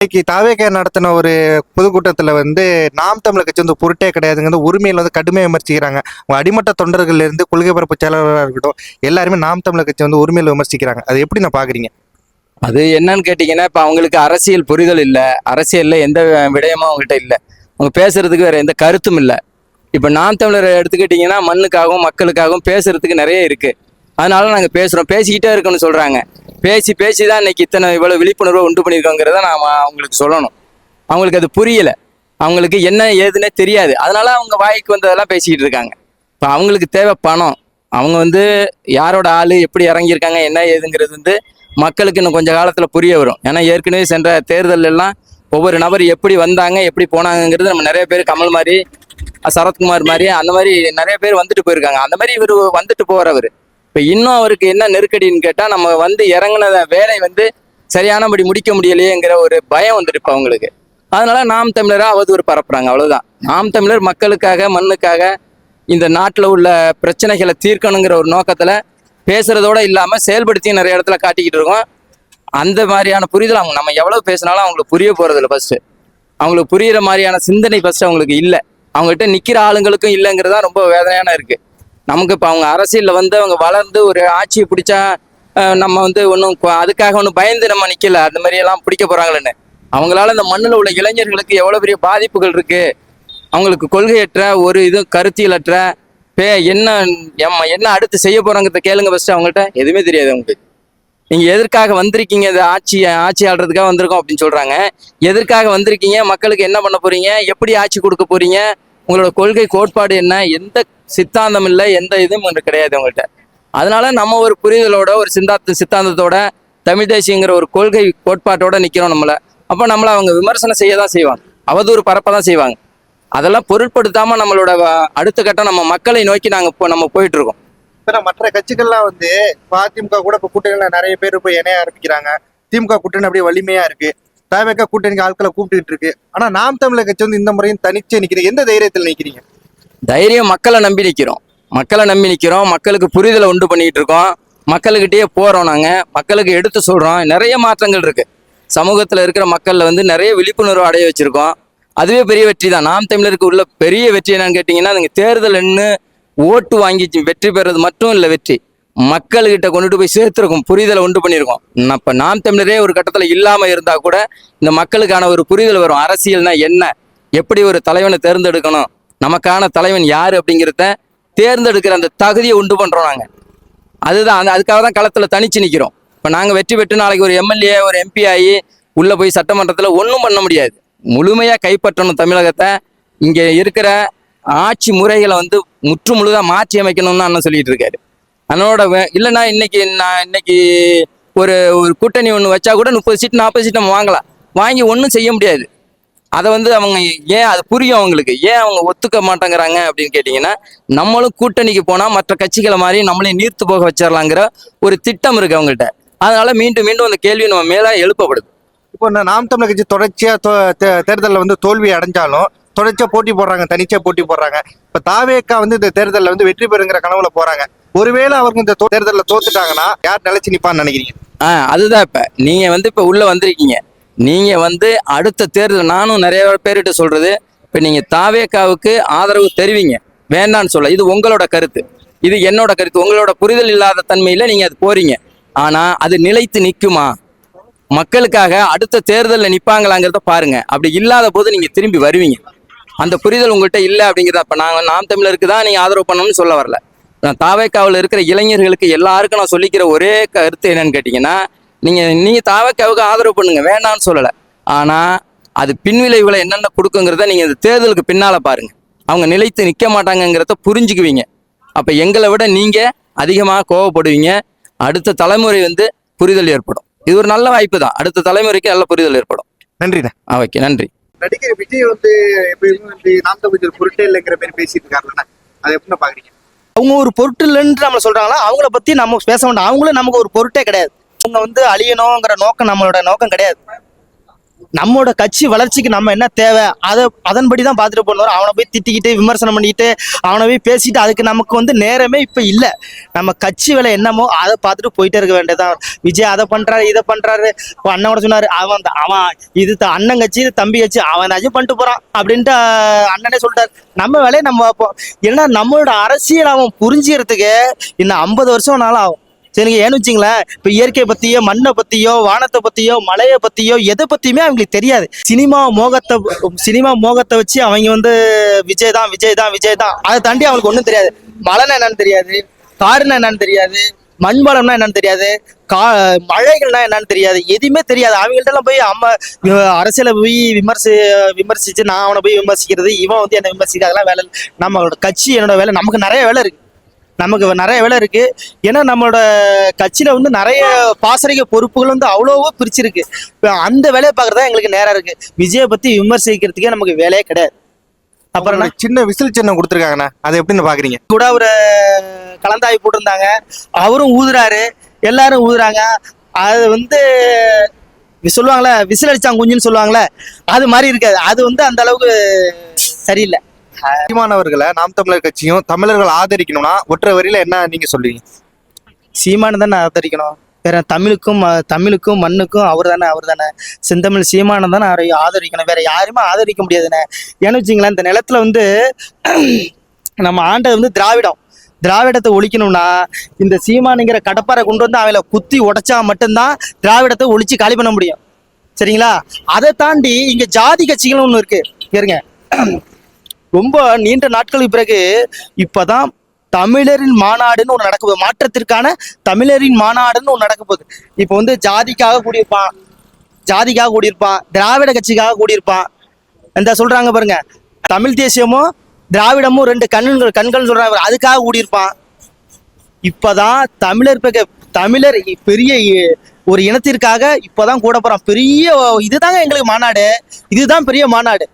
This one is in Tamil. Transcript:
இன்னைக்கு தாவேக நடத்தின ஒரு பொதுக்கூட்டத்தில் வந்து நாம் தமிழர் கட்சி வந்து பொருட்டே கிடையாதுங்கிறது உரிமையில் வந்து கடுமையாக விமர்சிக்கிறாங்க. உங்க அடிமட்ட தொண்டர்கள்ல இருந்து கொள்கை பரப்பு செயலாளராக இருக்கட்டும், எல்லாருமே நாம் தமிழர் கட்சி வந்து உரிமையில் விமர்சிக்கிறாங்க. அது எப்படி நான் பாக்குறீங்க? அது என்னன்னு கேட்டீங்கன்னா, இப்ப அவங்களுக்கு அரசியல் புரிதல் இல்லை, அரசியல்ல எந்த விடயமும் அவங்ககிட்ட இல்லை, அவங்க பேசுறதுக்கு வேற எந்த கருத்தும் இல்லை. இப்ப நாம் தமிழர் எடுத்துக்கிட்டீங்கன்னா மண்ணுக்காகவும் மக்களுக்காகவும் பேசுறதுக்கு நிறைய இருக்கு. அதனால நாங்க பேசுறோம், பேசிக்கிட்டே இருக்கணும்னு சொல்றாங்க. பேசி பேசி தான் இன்னைக்கு இவ்வளவு விழிப்புணர்வை உண்டு பண்ணியிருக்கோங்கிறத நாம அவங்களுக்கு சொல்லணும். அவங்களுக்கு அது புரியல, அவங்களுக்கு என்ன ஏதுன்னே தெரியாது. அதனால அவங்க வாய்க்கு வந்ததெல்லாம் பேசிக்கிட்டு இருக்காங்க. இப்போ அவங்களுக்கு தேவை பணம். அவங்க வந்து யாரோட ஆளு எப்படி இறங்கியிருக்காங்க என்ன ஏதுங்கிறது வந்து மக்களுக்கு இன்னும் கொஞ்சம் காலத்துல புரிய வரும். ஏன்னா ஏற்கனவே சென்ற தேர்தல் எல்லாம் ஒவ்வொரு நபர் எப்படி வந்தாங்க எப்படி போனாங்கிறது நம்ம நிறைய பேர் கமல் மாதிரி, சரத்குமார் மாதிரி, அந்த மாதிரி நிறைய பேர் வந்துட்டு போயிருக்காங்க. அந்த மாதிரி இவர் வந்துட்டு போறவர். இப்போ இன்னும் அவருக்கு என்ன நெருக்கடின்னு கேட்டால், நம்ம வந்து இறங்கின வேலை வந்து சரியானபடி முடிக்க முடியலையேங்கிற ஒரு பயம் வந்துட்டு இப்போ அவங்களுக்கு. அதனால நாம் தமிழராக அவதூறு பரப்புறாங்க, அவ்வளவுதான். நாம் தமிழர் மக்களுக்காக மண்ணுக்காக இந்த நாட்டில் உள்ள பிரச்சனைகளை தீர்க்கணுங்கிற ஒரு நோக்கத்தில் பேசுறதோட இல்லாமல் செயல்படுத்தி நிறைய இடத்துல காட்டிக்கிட்டு இருக்கோம். அந்த மாதிரியான புரிதல் அவங்க நம்ம எவ்வளவு பேசினாலும் அவங்களுக்கு புரிய போறதில்ல. ஃபர்ஸ்ட் அவங்களுக்கு புரியுற மாதிரியான சிந்தனை ஃபர்ஸ்ட் அவங்களுக்கு இல்லை. அவங்ககிட்ட நிற்கிற ஆளுங்களுக்கும் இல்லைங்கிறதா ரொம்ப வேதனையான இருக்கு. நமக்கு இப்போ அவங்க அரசியலில் வந்து அவங்க வளர்ந்து ஒரு ஆட்சியை பிடிச்சா நம்ம வந்து ஒன்றும் அதுக்காக ஒன்றும் பயந்து நம்ம நிற்கல, அந்த மாதிரி எல்லாம் பிடிக்க போறாங்களேன்னு. அவங்களால இந்த மண்ணில் உள்ள இளைஞர்களுக்கு எவ்வளோ பெரிய பாதிப்புகள் இருக்கு. அவங்களுக்கு கொள்கையற்ற ஒரு இது கருத்தியலற்ற என்ன அடுத்து செய்ய போறாங்கிறத கேளுங்க. ஃபர்ஸ்ட் அவங்கள்ட்ட எதுவுமே தெரியாது. அவங்களுக்கு நீங்க எதற்காக வந்திருக்கீங்க, இந்த ஆட்சி ஆள்றதுக்காக வந்திருக்கோம் அப்படின்னு சொல்றாங்க. எதற்காக வந்திருக்கீங்க, மக்களுக்கு என்ன பண்ண போறீங்க, எப்படி ஆட்சி கொடுக்க போறீங்க, உங்களோட கொள்கை கோட்பாடு என்ன, எந்த சித்தாந்தம் இல்லை, எந்த இதுவும் ஒன்று கிடையாது அவங்கள்ட்ட. அதனால நம்ம ஒரு புரிதலோட ஒரு சித்தாந்தத்தோட தமிழ் தேசியங்கிற ஒரு கொள்கை கோட்பாட்டோட நிற்கிறோம் நம்மளை. அப்போ நம்மளை அவங்க விமர்சனம் செய்ய தான் செய்வாங்க, அவதூறு பரப்ப தான் செய்வாங்க. அதெல்லாம் பொருட்படுத்தாம நம்மளோட அடுத்த கட்டம் நம்ம மக்களை நோக்கி நம்ம போயிட்டு இருக்கோம். மற்ற கட்சிகள்லாம் வந்து அதிமுக கூட இப்போ கூட்டணியில நிறைய பேர் இப்போ இணைய ஆரம்பிக்கிறாங்க. திமுக கூட்டணி அப்படியே வலிமையா இருக்கு, தாவேக கூட்டணிக்கு ஆட்களை கூப்பிட்டு இருக்கு. ஆனா நாம் தமிழர் கட்சி வந்து இந்த முறையும் தனிச்சே நிக்கிறீங்க. எந்த தைரியத்தில் நிக்கிறீங்க? தைரியம் மக்களை நம்பி நிற்கிறோம். மக்களுக்கு புரிதலை உண்டு பண்ணிட்டு இருக்கோம். மக்கள்கிட்டயே போறோம். நாங்க மக்களுக்கு எடுத்து சொல்றோம். நிறைய மாற்றங்கள் இருக்கு சமூகத்துல இருக்கிற மக்கள்ல வந்து நிறைய விழிப்புணர்வு அடைய வச்சிருக்கோம். அதுவே பெரிய வெற்றி தான். நாம் தமிழருக்கு உள்ள பெரிய வெற்றி என்னன்னு கேட்டீங்கன்னா, அதுங்க தேர்தல் என்ன ஓட்டு வாங்கி வெற்றி பெறது மட்டும் இல்லை, வெற்றி மக்கள்கிட்ட கொண்டுட்டு போய் சேர்த்துருக்கோம், புரிதலை உண்டு பண்ணியிருக்கோம். இப்போ நாம் தமிழரே ஒரு கட்டத்தில் இல்லாம இருந்தா கூட இந்த மக்களுக்கான ஒரு புரிதல் வரும். அரசியல்னா என்ன, எப்படி ஒரு தலைவனை தேர்ந்தெடுக்கணும், நமக்கான தலைவன் யாரு அப்படிங்கிறத தேர்ந்தெடுக்கிற அந்த தகுதியை உண்டு பண்றோம் நாங்க. அதுதான் அதுக்காக தான் களத்துல தனிச்சு நிற்கிறோம். இப்போ நாங்கள் வெற்றி பெற்று நாளைக்கு ஒரு எம்எல்ஏ ஒரு எம்பி ஆகி உள்ள போய் சட்டமன்றத்தில் ஒன்றும் பண்ண முடியாது. முழுமையா கைப்பற்றணும் தமிழகத்தை. இங்க இருக்கிற ஆட்சி முறைகளை வந்து முற்று முழுதாக மாற்றி அமைக்கணும்னு அண்ணன் சொல்லிட்டு இருக்காரு. அதனோட இல்லைன்னா இன்னைக்கு ஒரு கூட்டணி ஒன்று வச்சா கூட 30 சீட் 40 சீட் நம்ம வாங்கலாம். வாங்கி ஒன்றும் செய்ய முடியாது. அதை வந்து அவங்க ஏன் அது புரியும் அவங்களுக்கு, ஏன் அவங்க ஒத்துக்க மாட்டேங்கிறாங்க அப்படின்னு கேட்டிங்கன்னா, நம்மளும் கூட்டணிக்கு போனால் மற்ற கட்சிகளை மாதிரி நம்மளையும் நீர்த்து போக வச்சிடலாங்கிற ஒரு திட்டம் இருக்கு அவங்கள்ட்ட. அதனால மீண்டும் மீண்டும் அந்த கேள்வி நம்ம மேலே எழுப்பப்படுது. இப்போ நாம் தமிழர் கட்சி தொடர்ச்சியா தேர்தலில் வந்து தோல்வி அடைஞ்சாலும் தொடர்ச்சியா போட்டி போடுறாங்க, தனிச்சா போட்டி போடுறாங்க. இப்ப தாவேக்கா வந்து இந்த தேர்தலில் வந்து வெற்றி பெறுங்கிற கனவுல போறாங்க. ஒருவேளை அவருக்கு இந்த தேர்தலில் தோத்துட்டாங்கன்னா யார் நிலைச்சு நிப்பான்னு நினைக்கிறீங்க? அதுதான் இப்ப நீங்க வந்து இப்ப உள்ள வந்திருக்கீங்க. நீங்க வந்து அடுத்த தேர்தல் நானும் நிறைய பேர்கிட்ட சொல்றது, இப்ப நீங்க தாவேக்காவுக்கு ஆதரவு தெரிவிங்க, வேண்டான்னு சொல்ல. இது உங்களோட கருத்து, இது என்னோட கருத்து. உங்களோட புரிதல் இல்லாத தன்மையில நீங்க அது போறீங்க. ஆனா அது நிலைத்து நிற்குமா, மக்களுக்காக அடுத்த தேர்தலில் நிற்பாங்களாங்கிறத பாருங்க. அப்படி இல்லாத போது நீங்க திரும்பி வருவீங்க. அந்த புரிதல் உங்கள்கிட்ட இல்லை அப்படிங்கிறத இப்போ நாங்கள் நாம் தமிழருக்கு தான் நீங்கள் ஆதரவு பண்ணணும்னு சொல்ல வரல. நான் தாவேக்காவில் இருக்கிற இளைஞர்களுக்கு எல்லாருக்கும் நான் சொல்லிக்கிற ஒரே கருத்து என்னன்னு கேட்டிங்கன்னா, நீங்கள் தாவேக்காவுக்கு ஆதரவு பண்ணுங்க, வேண்டாம்னு சொல்லலை. ஆனால் அது பின்விளைவுகளை என்னென்ன கொடுக்குங்கிறத நீங்கள் இந்த தேர்தலுக்கு பின்னால் பாருங்கள். அவங்க நிலைத்து நிற்க மாட்டாங்கங்கிறத புரிஞ்சுக்குவீங்க. அப்போ எங்களை விட நீங்கள் அதிகமாக கோவப்படுவீங்க. அடுத்த தலைமுறை வந்து புரிதல் ஏற்படும். இது ஒரு நல்ல வாய்ப்பு தான். அடுத்த தலைமுறைக்கு நல்ல புரிதல் ஏற்படும். நன்றிண்ணா. ஓகே, நன்றி. நடிகர் விஜய் வந்து எப்பயுமே நாம் தமிழர் பொருட்டே இல்லைங்கிற மாதிரி பேசிட்டு இருக்காருன்னா அதை எப்படி பாக்குறீங்க? அவங்க ஒரு பொருட்டு இல்லைன்னு நம்ம சொல்றாங்களா, அவங்கள பத்தி நம்ம பேச வேண்டாம். அவங்களும் நமக்கு ஒரு பொருட்டே கிடையாது. அவங்க வந்து அழியணுங்கிற நோக்கம் நம்மளோட நோக்கம் கிடையாது. நம்மளோட கட்சி வளர்ச்சிக்கு நம்ம என்ன தேவை அதன்படி தான் பார்த்துட்டு போனோம். அவனை போய் திட்டிக்கிட்டு விமர்சனம் பண்ணிக்கிட்டு அவனை போய் பேசிட்டு அதுக்கு நமக்கு வந்து நேரமே இப்போ இல்லை. நம்ம கட்சி வேலை என்னமோ அதை பார்த்துட்டு போயிட்டே இருக்க வேண்டியதான். விஜய் அதை பண்றாரு இதை பண்றாரு. அண்ணன் கூட சொன்னாரு, அவன் இது அண்ணன் கட்சி இது தம்பி கட்சி அவன் அஜய் பண்ணிட்டு போறான் அப்படின்ட்டு அண்ணனே சொல்லிட்டாரு. நம்ம வேலையை நம்ம பார்ப்போம். ஏன்னா நம்மளோட அரசியல் அவன் புரிஞ்சுக்கிறதுக்கு இன்னும் 50 வருஷம் நாள் ஆகும். சரிங்க, ஏன்னு வச்சுங்களேன், இப்போ இயற்கை பத்தியோ மண்ணை பத்தியோ வானத்தை பத்தியோ மலையை பத்தியோ எதை பத்தியுமே அவங்களுக்கு தெரியாது. சினிமா மோகத்தை வச்சு அவங்க வந்து விஜய் தான் அதை தாண்டி அவங்களுக்கு ஒன்றும் தெரியாது. மலைன்னா என்னன்னு தெரியாது, காடுனா என்னன்னு தெரியாது, மண் வளம்னா என்னன்னு தெரியாது, மழைகள்னா என்னன்னு தெரியாது, எதுவுமே தெரியாது. அவங்கள்ட்ட எல்லாம் போய் அரசியலை போய் விமர்சிச்சு நான் அவனை போய் விமர்சிக்கிறது, இவன் வந்து என்ன விமர்சிக்கிறது, அதெல்லாம் வேலை இல்லை. நம்மளோட கட்சி என்னோட வேலை. நமக்கு நிறைய வேலை இருக்கு. ஏன்னா நம்மளோட கட்சியில வந்து நிறைய பாசறைக பொறுப்புகள் வந்து அவ்வளவோ பிரிச்சிருக்கு. அந்த வேலையை பார்க்கறதா எங்களுக்கு நேரம் இருக்கு. விஜயை பத்தி விமர்சிக்கிறதுக்கே நமக்கு வேலையே கிடையாது. அப்புறம் சின்ன விசில் சின்னம் கொடுத்துருக்காங்கண்ணா, அதை எப்படின்னு பாக்குறீங்க? கூட ஒரு கலந்தாய் போட்டிருந்தாங்க, அவரும் ஊதுறாரு, எல்லாரும் ஊதுறாங்க. அது வந்து சொல்லுவாங்களே விசில் அடிச்சாங்க குஞ்சுன்னு சொல்லுவாங்களே, அது மாதிரி இருக்காது. அது வந்து அந்த அளவுக்கு சரியில்லை. சீமானவர்களை நாம் தமிழர் கட்சியும் தமிழர்கள் ஆதரிக்கணும்னா ஒற்றை வரியில என்ன நீங்க சொல்லுவீங்க? சீமானு தானே ஆதரிக்கணும். வேற தமிழுக்கும் மண்ணுக்கும் அவர் தானே செந்தமிழ் சீமானம் தானே ஆதரிக்கணும். வேற யாருமே ஆதரிக்க முடியாதுண்ணே. ஏன்னு வச்சுங்களேன், இந்த நிலத்துல வந்து நம்ம ஆண்டது வந்து திராவிடத்தை ஒழிக்கணும்னா இந்த சீமானுங்கிற கடப்பாரை கொண்டு வந்து அவங்கள குத்தி உடைச்சா மட்டும்தான் திராவிடத்தை ஒழிச்சு காலி பண்ண முடியும். சரிங்களா? அதை தாண்டி இங்க ஜாதி கட்சிகளும் ஒன்று இருக்கு. இருங்க, ரொம்ப நீண்ட நாட்களுக்கு பிறகு இப்பதான் தமிழரின் மாநாடுன்னு ஒன்று நடக்க போகுது. மாற்றத்திற்கான தமிழரின் மாநாடுன்னு ஒன்று நடக்க போகுது. இப்போ வந்து ஜாதிக்காக கூடியிருப்பான், திராவிட கட்சிக்காக கூடியிருப்பான். இந்த சொல்றாங்க பாருங்க, தமிழ் தேசியமும் திராவிடமும் 2 கண்கள் சொல்றாங்க, அதுக்காக கூடியிருப்பான். இப்பதான் தமிழர் பெரிய ஒரு இனத்திற்காக இப்பதான் கூட போறான். இதுதாங்க எங்களுக்கு மாநாடு, இதுதான் பெரிய மாநாடு.